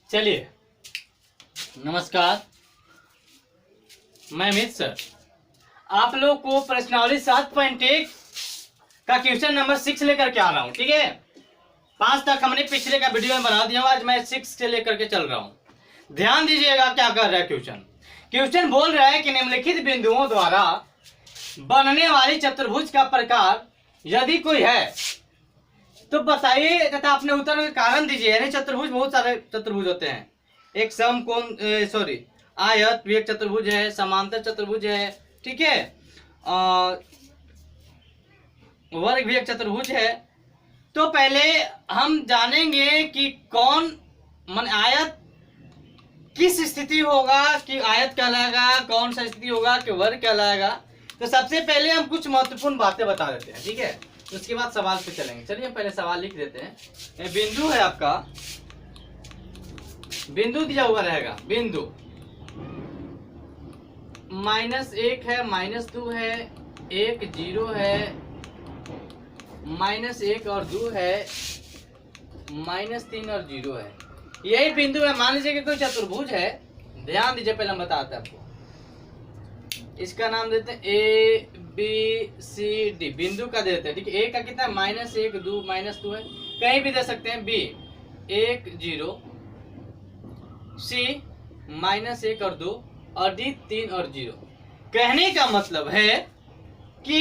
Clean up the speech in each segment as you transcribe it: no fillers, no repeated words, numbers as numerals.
चलिए, नमस्कार, मैं अमित सर आप लोग को प्रश्नावली 7.1 का क्वेश्चन नंबर 6 लेकर के आ रहा हूँ। ठीक है, 5 तक हमने पिछले का वीडियो में बना दिया, आज मैं 6 से लेकर के चल रहा हूँ। ध्यान दीजिएगा क्या कर रहा है क्वेश्चन। क्वेश्चन बोल रहा है कि निम्नलिखित बिंदुओं द्वारा बनने वाली चतुर्भुज का प्रकार यदि कोई है तो बताइए तथा अपने उत्तर का कारण दीजिए। यानी चतुर्भुज, बहुत सारे चतुर्भुज होते हैं। एक समकोण आयत भी एक चतुर्भुज है, समांतर चतुर्भुज है, ठीक है, वर्ग भी एक चतुर्भुज है। तो पहले हम जानेंगे कि कौन मन आयत किस स्थिति होगा कि आयत कहलाएगा, कौन सा स्थिति होगा कि वर्ग कहलाएगा। तो सबसे पहले हम कुछ महत्वपूर्ण बातें बता देते हैं, ठीक है, उसके बाद सवाल पे चलेंगे। चलिए हम पहले सवाल लिख देते हैं। बिंदु है आपका, बिंदु दिया हुआ रहेगा, बिंदु -1 है, -2 है, 1 0 है, -1 और 2 है, -3 और 0 है। यही बिंदु है। मान लीजिए कि कोई चतुर्भुज है, ध्यान दीजिए, पहले हम बताते हैं आपको। इसका नाम देते हैं ABCD, बिंदु का देते हैं, ठीक है। ए का कितना है, -1 2 -2 है, कहीं भी दे सकते हैं। B 1 0, C -1 और 2, और D 3 और 0। कहने का मतलब है कि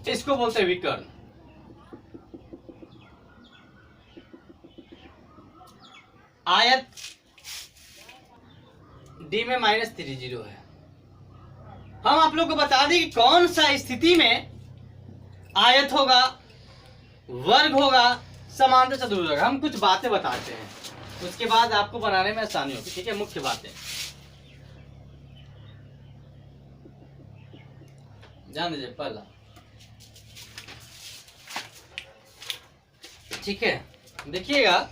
इसको बोलते हैं विकर्ण। आयत D में -3 0 है। हम आप लोग को बता दें कि कौन सा स्थिति में आयत होगा, वर्ग होगा, समांतर चतुर्भुज होगा। हम कुछ बातें बताते हैं, उसके बाद आपको बनाने में आसानी होगी, ठीक है। मुख्य बातें जान दीजिए। पहला, ठीक है, देखिएगा,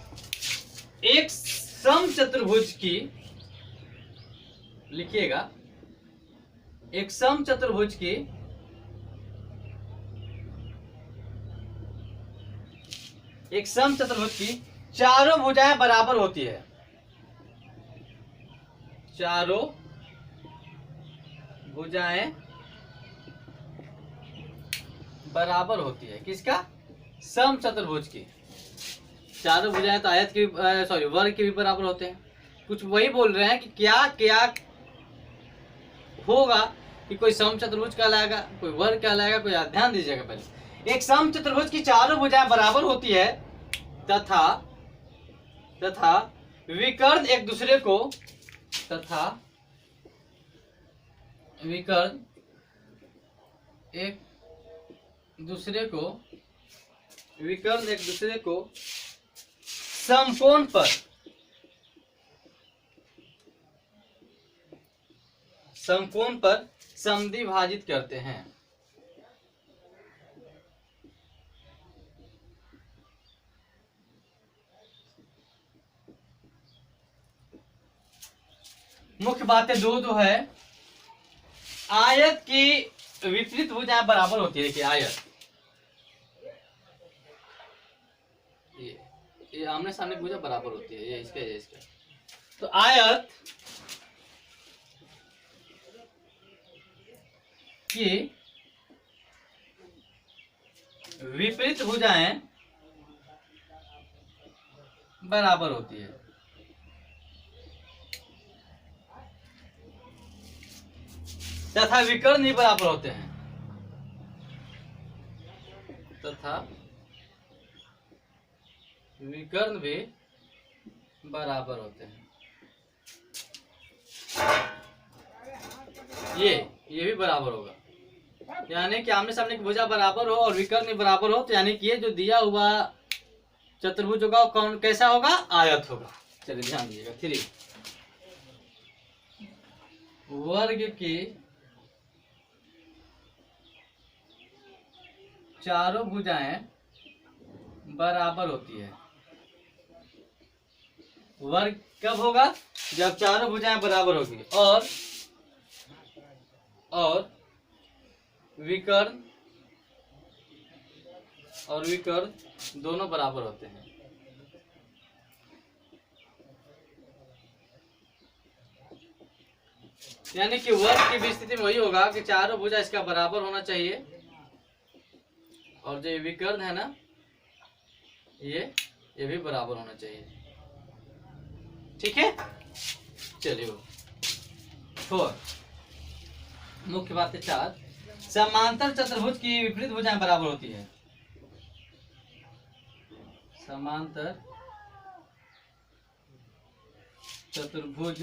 एक समचतुर्भुज की, लिखिएगा, एक समचतुर्भुज की चारों भुजाएं बराबर होती है। चारों भुजाएं बराबर होती है। किसका? समचतुर्भुज की। चारों भुजाएं तो आयत की वर्ग के भी बराबर होते हैं। कुछ वही बोल रहे हैं कि क्या क्या होगा कि कोई समचतुर्भुज कहलाएगा, कोई वर्ग कहलाएगा, कोई। ध्यान दीजिएगा, पहले एक समचतुर्भुज की चारों भुजाएं बराबर होती है तथा विकर्ण एक दूसरे को समकोण पर समद्विभाजित करते हैं। मुख्य बातें दो है। आयत की विपरीत भुजाएं बराबर होती है कि आयत, ये आमने सामने भुजा बराबर होती है, ये इसका। तो आयत की विपरीत भुजाएं बराबर होती है तथा विकर्ण भी बराबर होते हैं। ये भी बराबर होगा। यानी कि आमने सामने की भुजा बराबर हो और विकर्ण भी बराबर हो, तो यानी कि ये जो दिया हुआ चतुर्भुज होगा वो कौन कैसा होगा? आयत होगा। चलिए ध्यान दीजिएगा। 3 वर्ग की चारों भुजाएं बराबर होती है। वर्ग कब होगा? जब चारों भुजाएं बराबर होगी और विकर्ण दोनों बराबर होते हैं। यानी कि वर्ग की भी स्थिति में वही होगा कि चारों भुजा इसका बराबर होना चाहिए, और जो विकर्ण है ना ये भी बराबर होना चाहिए। ठीक है, चलिए 4 मुख्य बातें 4। समांतर चतुर्भुज की विपरीत भुजाएं बराबर होती है। समांतर चतुर्भुज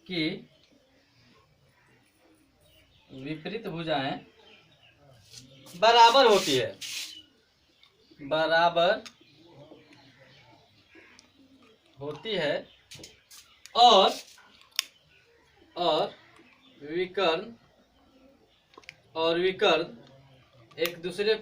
की विपरीत भुजाएं बराबर होती है, बराबर होती है, और विकर्ण एक दूसरे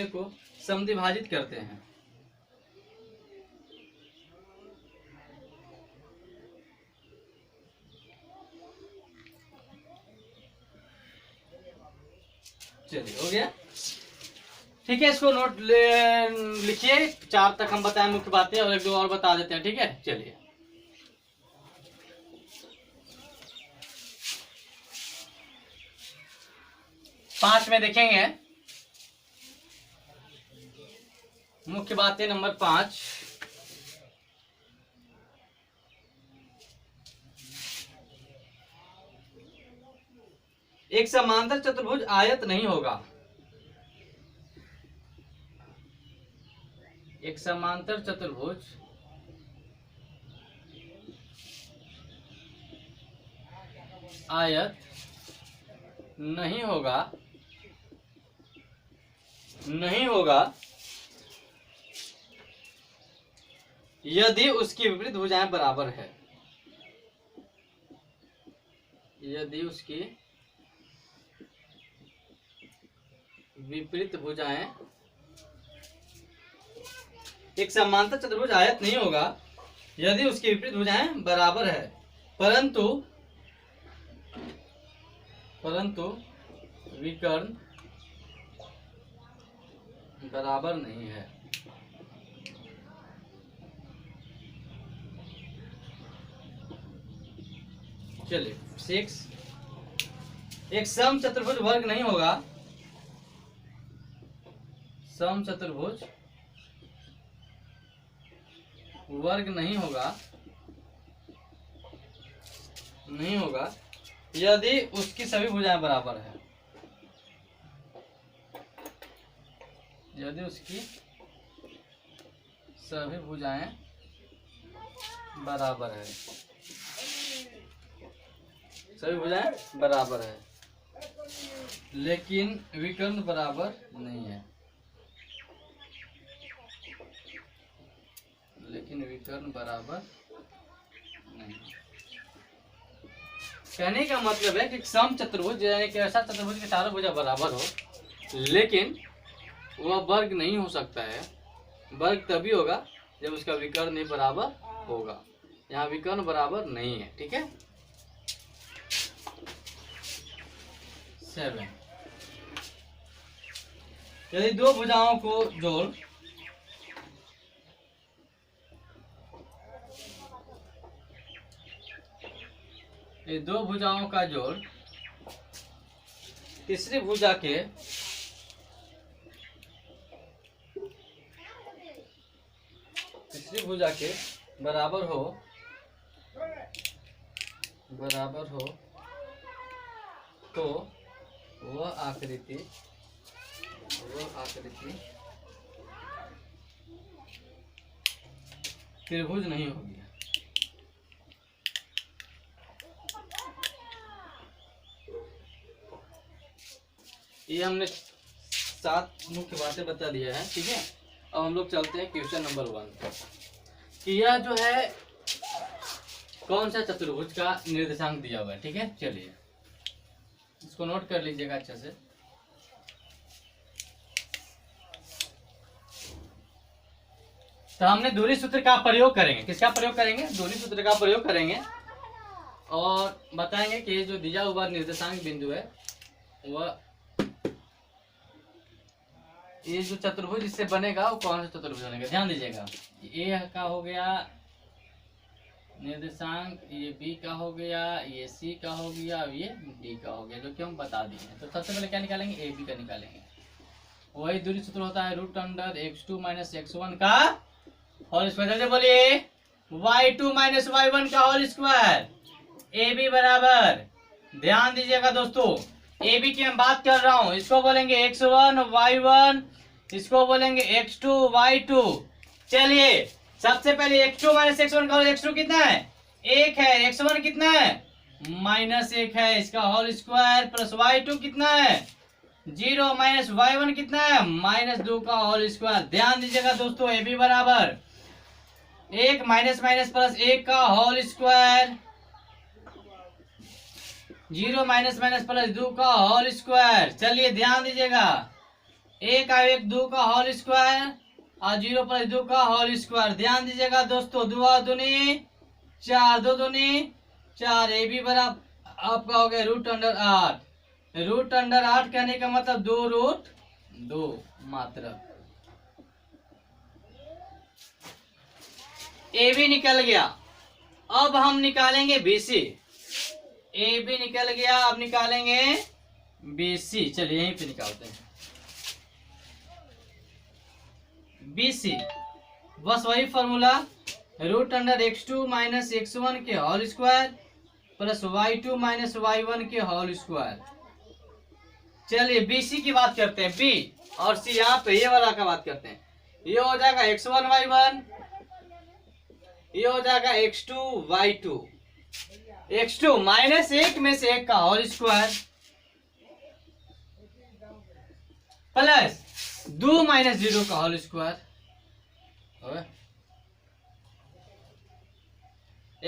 को समद्विभाजित करते हैं। चलिए हो गया। ठीक है, इसको नोट लिखिए। 4 तक हम बताएं मुख्य बातें, और 1-2 और बता देते हैं। ठीक है, चलिए 5 में देखेंगे मुख्य बातें नंबर 5। एक समांतर चतुर्भुज आयत नहीं होगा। एक समांतर चतुर्भुज आयत नहीं होगा यदि उसकी विपरीत भुजाएं बराबर है। यदि उसकी विपरीत भुजाएं, एक समांतर चतुर्भुज आयत नहीं होगा यदि उसकी विपरीत भुजाएं बराबर है, परंतु विकर्ण बराबर नहीं है। चलिए 6, एक सम चतुर्भुज वर्ग नहीं होगा। सम चतुर्भुज वर्ग नहीं होगा यदि उसकी सभी भुजाएं बराबर है। यदि उसकी सभी भुजाएं बराबर है, सभी भुजाएं बराबर है, लेकिन विकर्ण बराबर नहीं है। लेकिन विकर्ण बराबर नहीं। कहने का मतलब है कि सम चतुर्भुज यानी कि ऐसा चतुर्भुज के चारों भुजा बराबर हो, लेकिन वह वर्ग नहीं हो सकता है। वर्ग तभी होगा जब उसका विकर्ण नहीं बराबर होगा। यहाँ विकर्ण बराबर नहीं है। ठीक है, 7, यदि दो भुजाओं को जोड़ ये दो भुजाओं का जोड़ तीसरी भुजा के बराबर हो तो वह आकृति त्रिभुज नहीं होगी। ये हमने 7 मुख्य बातें बता दिया है। ठीक है, अब हम लोग चलते हैं क्वेश्चन नंबर 1 कि यह जो है कौन सा चतुर्भुज का निर्देशांक दिया हुआ है। ठीक है, चलिए इसको नोट कर लीजिएगा अच्छे से। तो हमने दूरी सूत्र का प्रयोग करेंगे। किसका प्रयोग करेंगे? दूरी सूत्र का प्रयोग करेंगे और बताएंगे कि जो दिया हुआ निर्देशांक बिंदु है वह ये जो चतुर्भुज इससे बनेगा वो कौन सा चतुर्भुज बनेगा, ध्यान दीजिएगा। ए का हो गया निर्देशांक, ये बी का हो गया, ये सी का हो गया, ये डी का हो गया, जो कि हम बता दिए हैं। तो सबसे पहले क्या निकालेंगे, ए बी का निकालेंगे। वही दूरी सूत्र होता है root under x2 minus x1 का होल स्क्वायर। जल्दी बोलिए, y2 माइनस y1 का होल स्क्वायर। ए बी बराबर, ध्यान दीजिएगा दोस्तों, ए बी की मैं बात कर रहा हूं, इसको बोलेंगे x1 y1, इसको बोलेंगे x2 y2। चलिए सबसे पहले x2 माइनस x1 का होल, x2 कितना है, 1 है, x1 कितना है, -1 है, इसका होल स्क्वायर, प्लस y2 कितना है, 0, माइनस y1 कितना है, -2 का होल स्क्वायर। ध्यान दीजिएगा दोस्तों, ए बी बराबर 1 माइनस माइनस प्लस 1 का whole square, 0 minus minus plus 2 का होल स्क्वायर। चलिए ध्यान दीजिएगा, 1 और 1 2 का होल स्क्वायर और 0 प्लस 2 का होल स्क्वायर। ध्यान दीजिएगा दोस्तों, 2 और 2 4, 2 2 4, ए बी बराबर आपका हो गया रूट अंडर 8। रूट अंडर 8 कहने का मतलब 2 रूट 2 मात्र। ए बी निकल गया, अब हम निकालेंगे बीसी। ए बी निकल गया, अब निकालेंगे बीसी। चलिए यहीं पे निकालते हैं बीसी। बस वही formula, root under x2 minus x1 के whole square plus y2 minus y1 के होल स्क्वायर। चलिए बीसी की बात करते हैं, बी और सी, यहाँ पे ये वाला का बात करते हैं। ये हो जाएगा x1 y1, ये हो जाएगा x2 y2, x2 माइनस 1 में से 1 का होल स्क्वायर प्लस 2 माइनस 0 का whole square,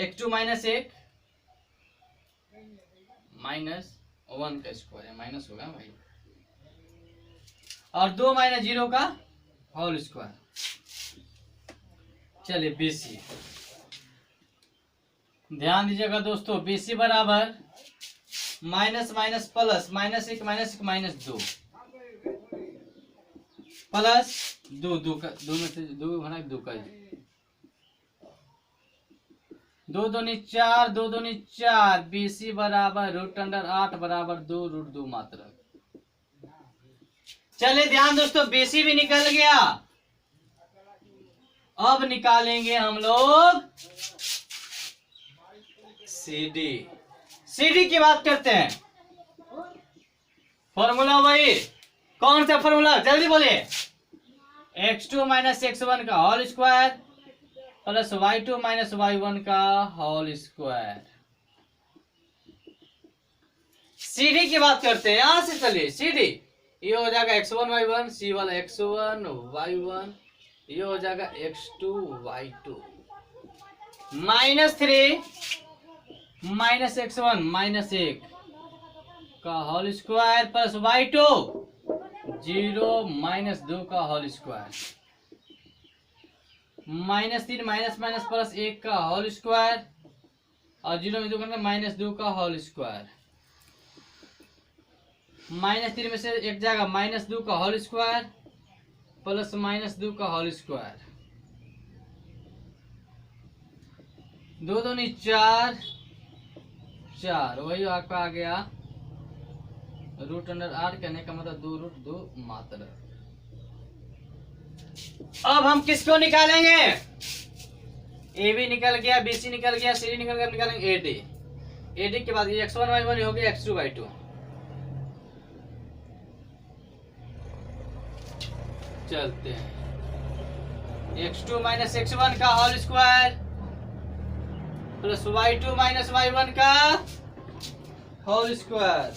x2 minus 1 minus 1 का स्क्वायर है, माइनस होगा भाई, और 2 माइनस 0 का होल स्क्वायर। चलिए बीसी, ध्यान दीजिएगा दोस्तों, बीसी बराबर माइनस माइनस प्लस -1 -2 प्लस 2 का 2 में से 2 बना 2 का 2 2 4, 2 2 4। बीसी बराबर रूट अंडर 8 बराबर 2 रूट 2 मात्र। चलिए ध्यान दोस्तों, बीसी भी निकल गया। अब निकालेंगे हम लोग सीडी। सीडी की बात करते हैं, फॉर्मूला वही, कौन सा फॉर्मूला, जल्दी बोलिए, x2 माइनस x1 का whole square plus y2 minus y1 का होल स्क्वायर। सीडी की बात करते हैं, यहां से चलिए सीडी, ये हो जाएगा x1 y1, सी वाला x1 y1, ये हो जाएगा x2 y2, -3 माइनस x1 -1 का whole square plus y2 0 minus 2 का whole square, -3 minus minus plus 1 का होल स्क्वायर और 0 में 2 करना -2 का होल स्क्वायर। -3 में से 1 जाएगा, -2 का होल स्क्वायर प्लस -2 का होल स्क्वायर, 2 2 4 4, वही आपका आ गया रूट अंडर 8 कहने का मतलब 2 रूट 2 मात्र। अब हम किसको निकालेंगे, ए बी निकल गया, बी सी निकल गया, सी डी निकल गया, निकालेंगे ए डी। ए डी के बाद ये x1 y1 हो गया x2 y2। चलते हैं, x2 माइनस x1 का whole square plus y2 minus y1 का होल स्क्वायर।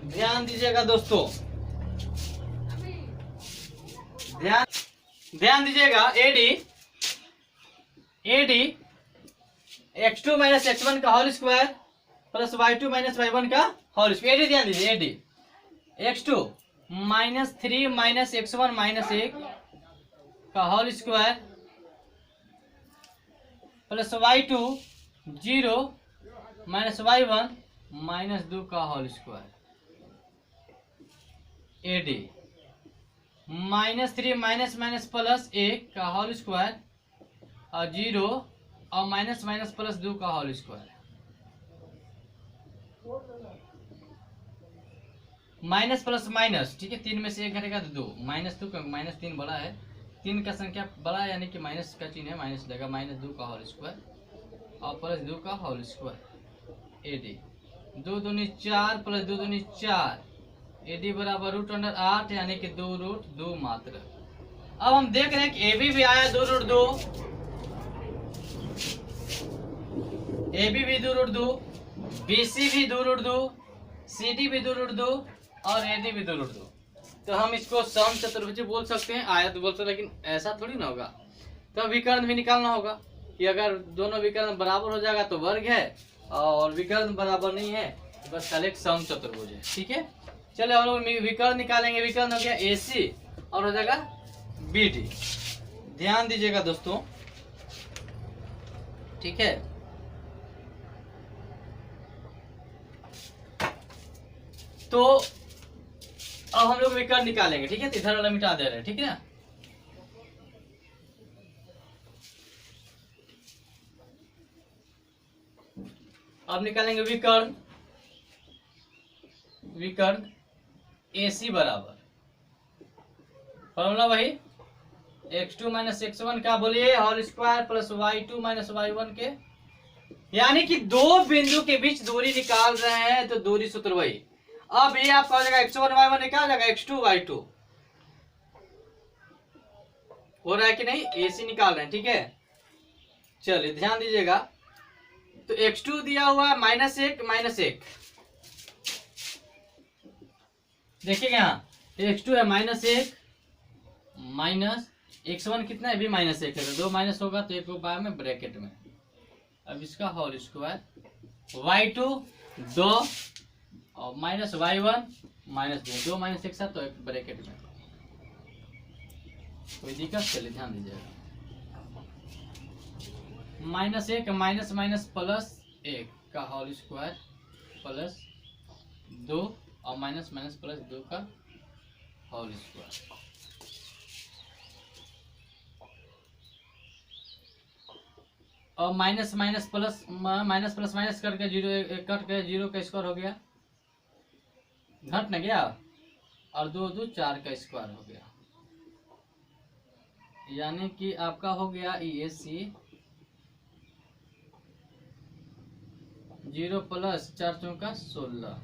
ध्यान दीजिएगा दोस्तों, ध्यान दीजिएगा, एडी x2 माइनस x1 का whole square plus y2 minus y1 का होल स्क्वायर। एडी ध्यान दीजिए, AD x2 -3 minus x1 minus 1 का whole square plus y2 0 minus y1 -2 का होल स्क्वायर। एडी -3 माइनस माइनस प्लस 1 का होल स्क्वायर और 0 और माइनस माइनस प्लस 2 का whole square. Minus plus minus, ठीक है, 3 में से 1 घटेगा तो 2, -2 का -3 बड़ा है, 3 का संख्या बड़ा है यानी कि माइनस का चिन्ह है, माइनस लगेगा, -2 का होल स्क्वायर और प्लस 2 का होल स्क्वायर। एडी 2 दूनी 4 प्लस 2 दूनी 4, एडी बराबर √8 यानी कि 2√2 मात्र। अब हम देख रहे हैं कि एबी भी आया 2√2, एबी भी 2√2, बीसी भी 2√2, सीडी भी 2√2 और एडी भी 2√2। तो हम इसको सम चतुर्भुज बोल सकते हैं, आयत बोल सकते हैं, लेकिन ऐसा थोड़ी ना होगा। तो विकर्ण भी निकालना होगा कि अगर दोनों विकर्ण बराबर हो जाएगा तो वर्ग है, और विकर्ण बराबर नहीं है तो बस खाली एक सम चतुर्भुज है। ठीक है, चलो हम लोग विकर्ण निकालेंगे। विकर्ण हो गया AC और हो जाएगा BD। ध्यान दीजिएगा दोस्तों, ठीक है। तो अब हम लोग विकर्ण निकालेंगे, ठीक है। तो इधर वाला मिटा दे रहे हैं, ठीक है ना। अब निकालेंगे विकर्ण। विकर्ण AC बराबर फॉर्मूला वही x2 माइनस x1 का बोलिए whole square plus y2 minus y1 के, यानी कि दो बिंदु के बीच दूरी निकाल रहे हैं तो दूरी सूत्र वही। अब ये आपका हो जाएगा x1 y1 निकाल जाएगा x2 y2, हो रहा है कि नहीं। AC निकाल रहे हैं, ठीक है। चलिए ध्यान दीजिएगा, तो x2 दिया हुआ है -1 देखिएगा यहाँ x2 है -1 माइनस x1 कितना है भी -1 है, तो 2 माइनस होगा तो 1 रुपया में ब्रैकेट में। अब इसका होल स्क्वायर y2 2 और माइनस y1 -2 माइनस एक साथ तो एक ब्रैकेट में। कोई दिक्कत, चलिए ध्यान दीजिएगा। -1 माइनस माइनस प्लस 1 का होल स्क्वायर प्लस 2 और माइनस माइनस प्लस 2 का होल स्क्वायर। और माइनस माइनस प्लस माइनस करके 0 कट के 0 का स्क्वायर हो गया, घट न गया, और 2 2 4 का स्क्वायर हो गया, यानी कि आपका हो गया AC 0 प्लस 4 चौका 16,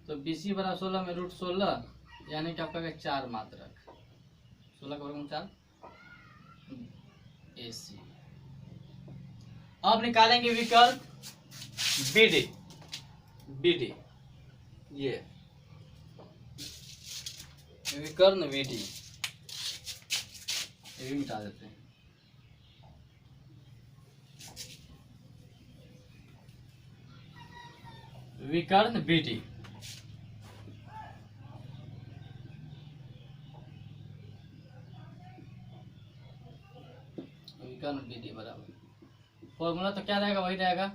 तो BC बराबर 16 में √16 यानी कि आपका 4 मात्रक, 16 का वर्गमूल 4 AC। अब निकालेंगे विकर्ण BD, ये विकर्ण BD, ये भी मिटा देते हैं। विकर्ण BD बराबर फॉर्मूला तो क्या रहेगा, वही रहेगा।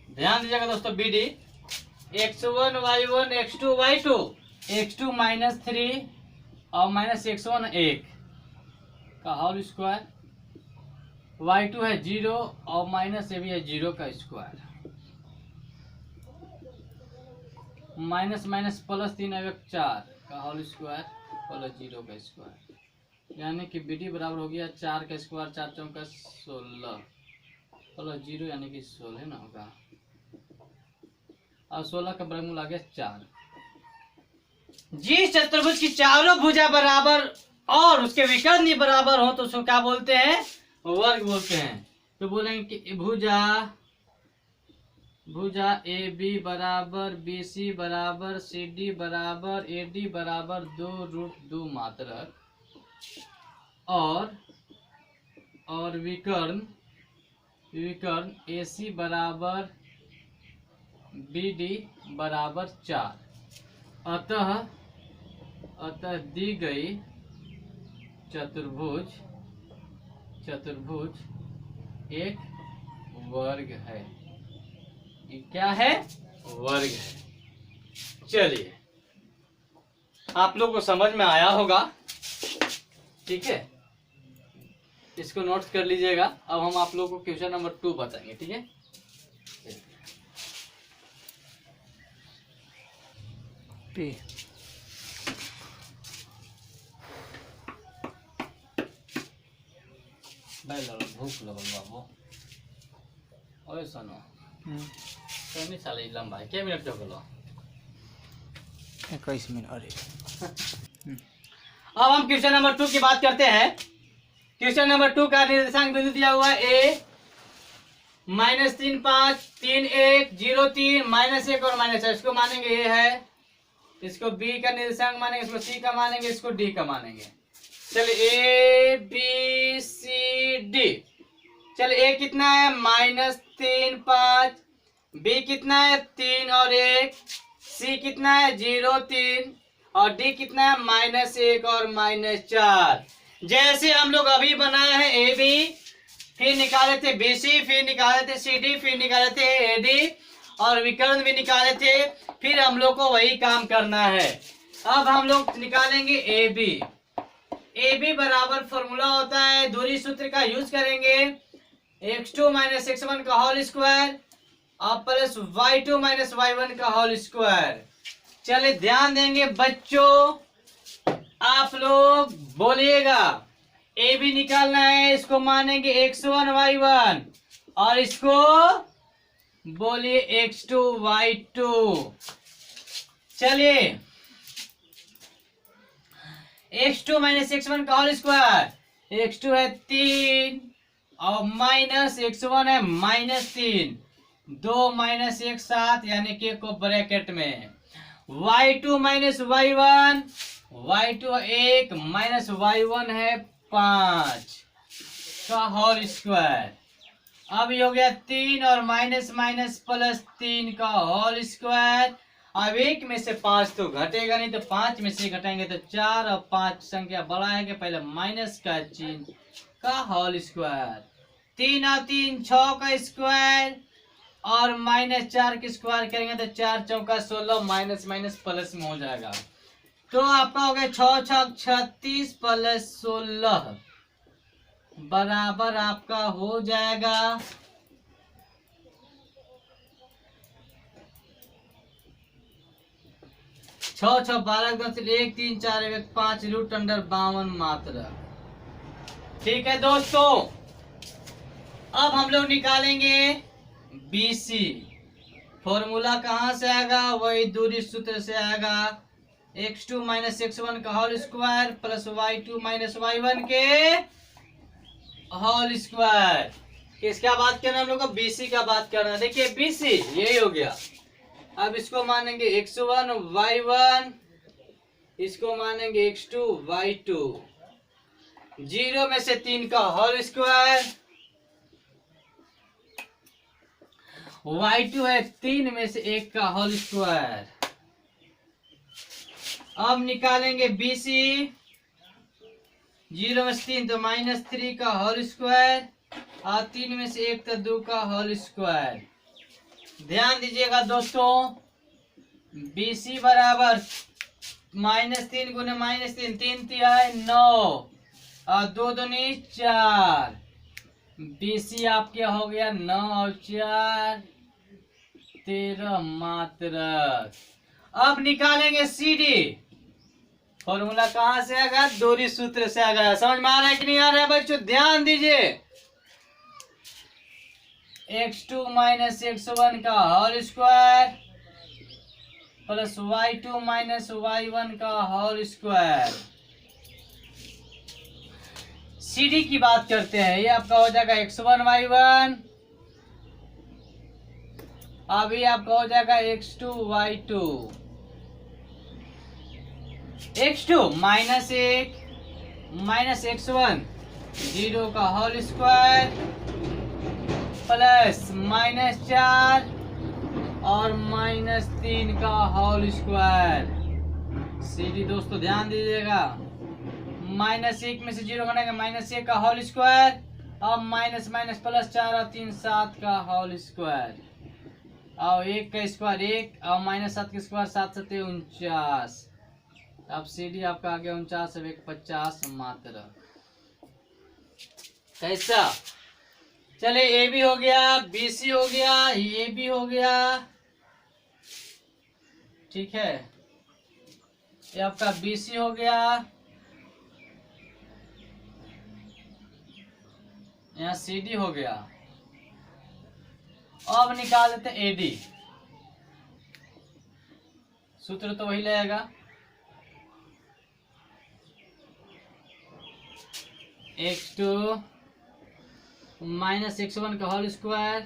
ध्यान दीजिएगा दोस्तों, BD x1 y1 x2 y2, x2 -3 और माइनस x1 1 का होल स्क्वायर, y2 है 0 और माइनस ये भी है 0 का स्क्वायर, माइनस माइनस प्लस 3 4 का होल स्क्वायर प्लस 0 का स्क्वायर, यानी कि BD बराबर हो गया 4 का स्क्वायर 4 चौका 16 प्लस 0 यानी कि 16 ना होगा, और 16 का वर्गमूल आ गया 4। जिस चतुर्भुज की चारों भुजा बराबर और उसके विकर्ण ही बराबर हो तो उसको क्या बोलते हैं, वर्ग बोलते हैं। तो बोलेंगे कि भुजा AB बराबर BC बराबर CD बराबर AD बराबर 2√2 मात्रक, और विकर्ण AC बराबर BD बराबर 4। अतः दी गई चतुर्भुज एक वर्ग है। ये क्या है? वर्ग है। चलिए, आप लोग को समझ में आया होगा, ठीक है। इसको नोट्स कर लीजिएगा। अब हम आप लोग को क्वेश्चन नंबर 2 बताएंगे, ठीक है। भूख लगल बाबू। ओए सुनो, नहीं साले लंबा है। क्या मिनट जो बोलो? 21 मिनट। अरे अब हम क्वेश्चन नंबर 2 की बात करते हैं। क्वेश्चन नंबर 2 का निर्देशांक बिंदु दिया हुआ है A -3 5 3 1 0 3 -1 और -4। इसको मानेंगे A है, इसको B का निर्देशांक मानेंगे, इसको C का मानेंगे, इसको D का मानेंगे। चलिए A B C D। चलिए A कितना है? -3 5, B कितना है? 3 और 1, C कितना है? 0 3 और D कितना है? -1 और -4। जैसे हम लोग अभी बनाए हैं AB, फिर निकाले थे BC, फिर निकाले थे CD, फिर निकाले थे AD और विकर्ण भी निकाले थे। फिर हम लोग को वही काम करना है। अब हम लोग निकालेंगे AB। AB बराबर फॉर्मूला होता है, दूरी सूत्र का यूज करेंगे, x2 - x1 का होल स्क्वायर और प्लस y2 - y1 का होल स्क्वायर। चलिए ध्यान देंगे बच्चों, आप लोग बोलिएगा। AB निकालना है, इसको मानेंगे x1 y1 और इसको बोलिए x2 y2। चलिए x2 - x1 का होल स्क्वायर, x2 है 3 और माइनस x1 है -3, 2 - 1 7, यानी कि को ब्रैकेट में y2 - y1, y2 1 minus y1 है 5 का होल स्क्वायर। अब ये हो गया 3 और माइनस प्लस 3 का होल स्क्वायर। अब 1 में से 5 तो घटेगा नहीं, तो 5 में से घटाएंगे तो 4 और 5 संख्या बढ़ाएंगे, पहले माइनस का चिन्ह का होल स्क्वायर। 3 और 3 6 का स्क्वायर और -4 के स्क्वायर करेंगे तो 4 चौका 16, माइनस प्लस में हो जाएगा। तो आपका हो गया 6 6 36 प्लस 16 बराबर आपका हो जाएगा 6 6 12 1 3 4 1 5 √52 मात्रा। ठीक है दोस्तों, अब हम लोग निकालेंगे BC। फॉर्मूला कहाँ से आएगा? वही दूरी सूत्र से आएगा, x2 - x1 का whole square plus y2 - y1 के होल स्क्वायर। किसका बात करना हम लोग को? BC का बात करना। देखिए BC यही हो गया। अब इसको मानेंगे x1 y1, इसको मानेंगे x2 y2। 0 में से 3 का होल स्क्वायर, y2 है 3 में से 1 का होल स्क्वायर। अब निकालेंगे BC। 0 में से 3 तो -3 का होल स्क्वायर और 3 में से 1 तो 2 का होल स्क्वायर। ध्यान दीजिएगा दोस्तों, BC बराबर -3 गुने -3, 3 तिहाई 9 और 2 दूनी 4। BC आपके हो गया 9 और 4 13 मात्रक। अब निकालेंगे CD। फॉर्मूला कहाँ से आएगा? दूरी सूत्र से आएगा। समझ में आ रहा है कि नहीं आ रहा है बच्चों? ध्यान दीजिए, x2 - x1 का whole square plus y2 - y1 का होल स्क्वायर। CD की बात करते हैं, ये आपका हो जाएगा x1 y1, अभी आपका हो जाएगा x2 y2। x2 -1 -x1 0 का होल स्क्वायर प्लस -4 और -3 का होल स्क्वायर। CD दोस्तों ध्यान दीजिएगा, -1 में से 0 घटाएंगे -1 का होल स्क्वायर, और माइनस माइनस प्लस 4 और 3 7 का होल स्क्वायर, और 1 का स्क्वायर 1, और -7 का स्क्वायर 7 7 49। अब CD आपका आ गया 49 अब 1 50 मात्र। कैसा? चले AB हो गया, BC हो गया, AB हो गया, ठीक है, ये आपका BC हो गया, यहाँ CD हो गया। अब निकाल देते AD, सूत्र तो वही लगेगा, x2 माइनस x1 का whole square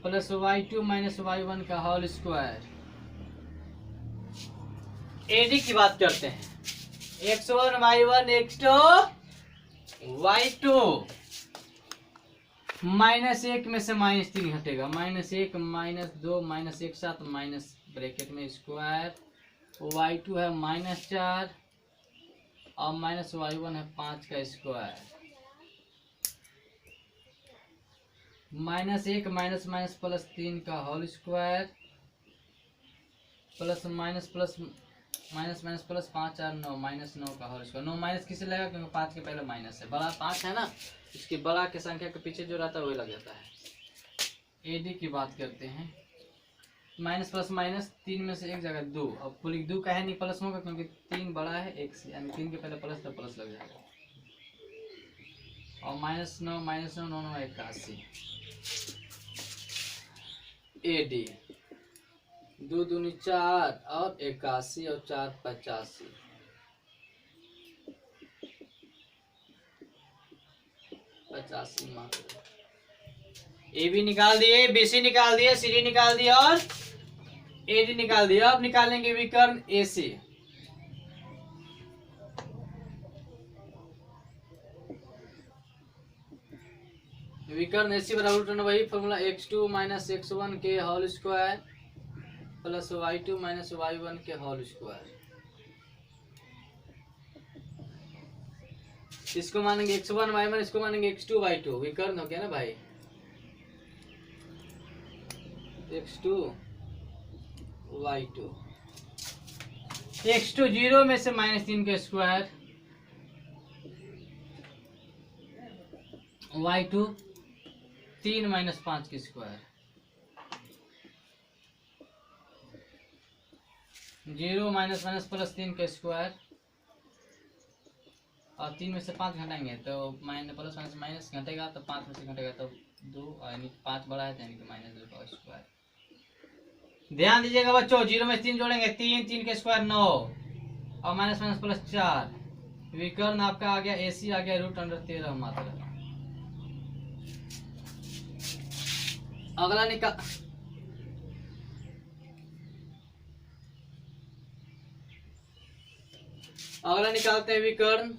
plus y2 minus y1 का होल स्क्वायर। AD की बात करते हैं, x1 y1 x2 y2, -1 में से -3 घटेगा, -1 -2 -1 7 माइनस ब्रैकेट में स्क्वायर, y2 है -4 और -y1 है 5 का स्क्वायर, -1 माइनस माइनस प्लस 3 का whole square plus minus plus minus minus plus 5 और 9 -9 का होल स्क्वायर। 9 माइनस किसे लगेगा क्योंकि 5 के पहले माइनस है, बड़ा 5 है ना, इसकी बड़ा की संख्या के पीछे जो रहता है वही लग जाता है। AD की बात करते हैं, माइनस प्लस माइनस 3 में से एक जगह 2, अब कुल 2 का है नहीं प्लस होगा क्योंकि 3 बड़ा है 1 से, यानी 3 के पहले प्लस तो प्लस लग जाएगा, और -9 -9 9 9 81। AD 2 दूनी 4 और 81 और 4 85, मात्र। AB निकाल दिए, BC निकाल दिए, CD निकाल दिए और AD निकाल दिया। अब निकालेंगे विकर्ण AC। विकर्ण AC बराबर वही फॉर्मूला x2 माइनस x1 के whole square plus y2 minus y1 के होल स्क्वायर। इसको मानेंगे x1 y1, इसको मानेंगे x2 y2, विकर्ण हो गया ना भाई, x2 y2, x2 0 में से -3 का स्क्वायर, y2 3 माइनस 5 की स्क्वायर, 0 माइनस माइनस प्लस 3 का स्क्वायर, और 3 में से 5 घटाएंगे तो माइनस प्लस माइनस माइनस घटेगा तो 5 में से घटेगा तो 2, यानी 5 बड़ा है यानी कि -2 का स्क्वायर। ध्यान दीजिएगा बच्चों, 0 में 3 जोड़ेंगे 3, 3 के स्क्वायर 9 और माइनस माइनस प्लस 4, विकर्ण आपका आ गया AC आ गया √13 मात्र। अगला निकालते हैं विकर्ण,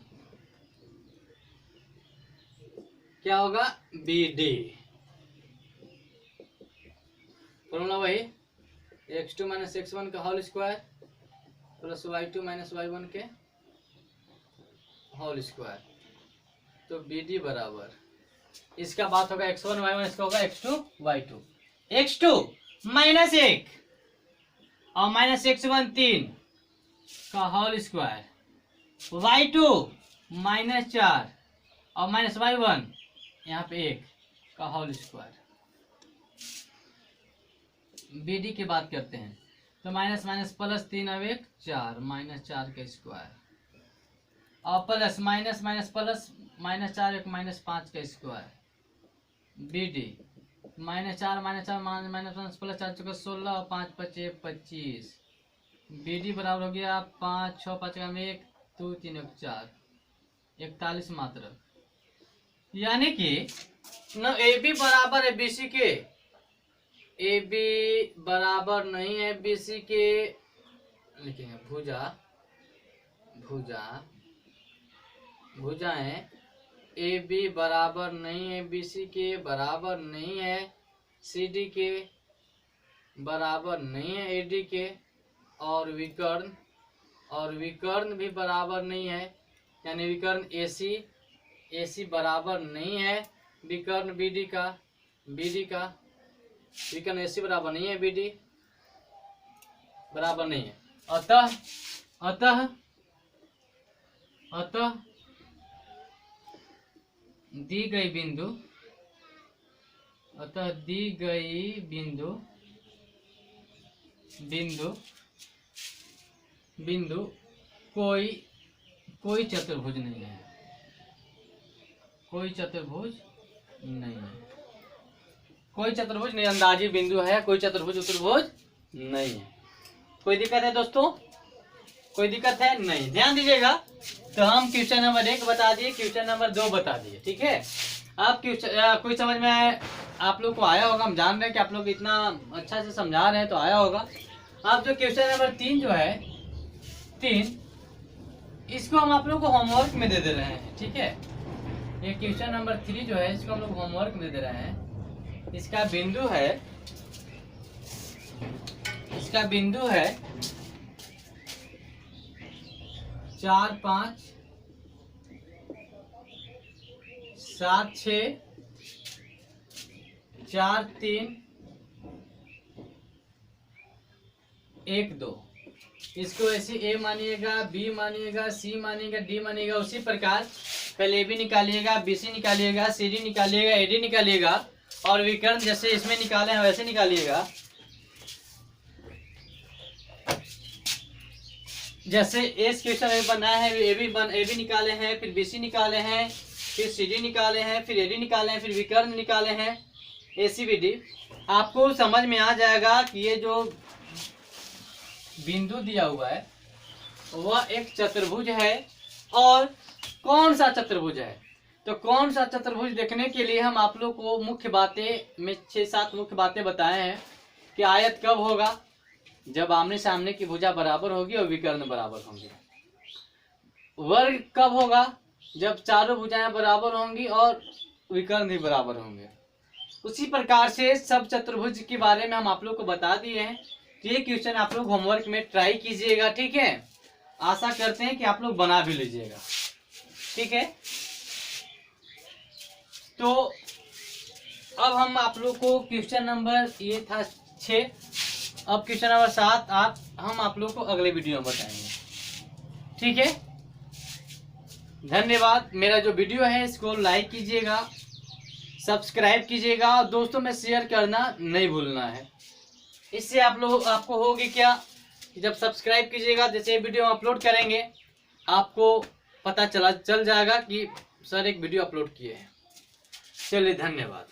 क्या होगा BD, फॉर्मूला वही x2 माइनस x1 का whole square plus y2 minus y1 के होल स्क्वायर। तो BD बराबर, इसका बात होगा x1 y1, इसका होगा x2 y2, x2 -1 और -x1 3 का होल स्क्वायर, y2 -4 और -y1 यहाँ पे 1 का होल स्क्वायर। BD की बात करते हैं तो माइनस माइनस प्लस 3 और 1 4, -4 का स्क्वायर, और प्लस माइनस माइनस प्लस -4 1 -5 का स्क्वायर। BD -4 माइनस प्लस 4 चौका 16 और 5 5 25। BD बराबर हो गया 5 6 5 का 1 2 3 1 4 41 मात्र। यानी कि न AB बराबर है BC के, AB बराबर नहीं है BC के, लिखेंगे भुजाएं AB बराबर नहीं है BC के, बराबर नहीं है CD के, बराबर नहीं है AD के, और विकर्ण भी बराबर नहीं है यानी विकर्ण AC बराबर नहीं है विकर्ण BD का। विकर्ण AC बराबर नहीं है BD बराबर नहीं है। अतः दी गई बिंदु कोई चतुर्भुज नहीं है। कोई चतुर्भुज नहीं, अंदाजी बिंदु है, कोई चतुर्भुज नहीं है। कोई दिक्कत है दोस्तों? कोई दिक्कत है? नहीं। ध्यान दीजिएगा। तो हम क्वेश्चन नंबर 1 बता दिए, क्वेश्चन नंबर 2 बता दिए, ठीक है। अब कोई समझ में आप लोग को आया होगा, हम जान रहे हैं कि आप लोग इतना अच्छा से समझा रहे हैं तो आया होगा। अब जो क्वेश्चन नंबर 3 जो है 3, इसको हम आप लोग को होमवर्क में दे रहे हैं, ठीक है। ये क्वेश्चन नंबर 3 जो है इसको हम लोग होमवर्क में दे रहे हैं। इसका बिंदु है 4 5 7 6 4 3 1 2। इसको ऐसे A मानिएगा, B मानिएगा, C मानिएगा, D मानिएगा। उसी प्रकार पहले AB निकालिएगा, BC निकालिएगा, CD निकालिएगा, AD निकालिएगा और विकर्ण जैसे इसमें निकाले हैं वैसे निकालिएगा। जैसे इस क्वेश्चन में बनाया है AB निकाले हैं, फिर BC निकाले हैं, फिर CD निकाले हैं, फिर AD निकाले हैं, फिर विकर्ण निकाले हैं ACBD। आपको समझ में आ जाएगा कि ये जो बिंदु दिया हुआ है वह एक चतुर्भुज है। और कौन सा चतुर्भुज है? तो कौन सा चतुर्भुज देखने के लिए हम आप लोग को मुख्य बातें में 6-7 मुख्य बातें बताए हैं कि आयत कब होगा, जब आमने सामने की भुजा बराबर होगी और विकर्ण बराबर होंगे। वर्ग कब होगा? जब चारों भुजाएं बराबर होंगी और विकर्ण भी बराबर होंगे। उसी प्रकार से सब चतुर्भुज के बारे में हम आप लोग को बता दिए हैं। तो ये क्वेश्चन आप लोग होमवर्क में ट्राई कीजिएगा, ठीक है। आशा करते हैं कि आप लोग बना भी लीजिएगा, ठीक है। तो अब हम आप लोग को क्वेश्चन नंबर ये था 6, अब क्वेश्चन नंबर 7 हम आप लोग को अगले वीडियो में बताएंगे, ठीक है। धन्यवाद। मेरा जो वीडियो है इसको लाइक कीजिएगा, सब्सक्राइब कीजिएगा और दोस्तों में शेयर करना नहीं भूलना है। इससे आपको होगी क्या कि जब सब्सक्राइब कीजिएगा, जैसे वीडियो अपलोड करेंगे आपको पता चल जाएगा कि सर एक वीडियो अपलोड किए हैं। चलिए धन्यवाद।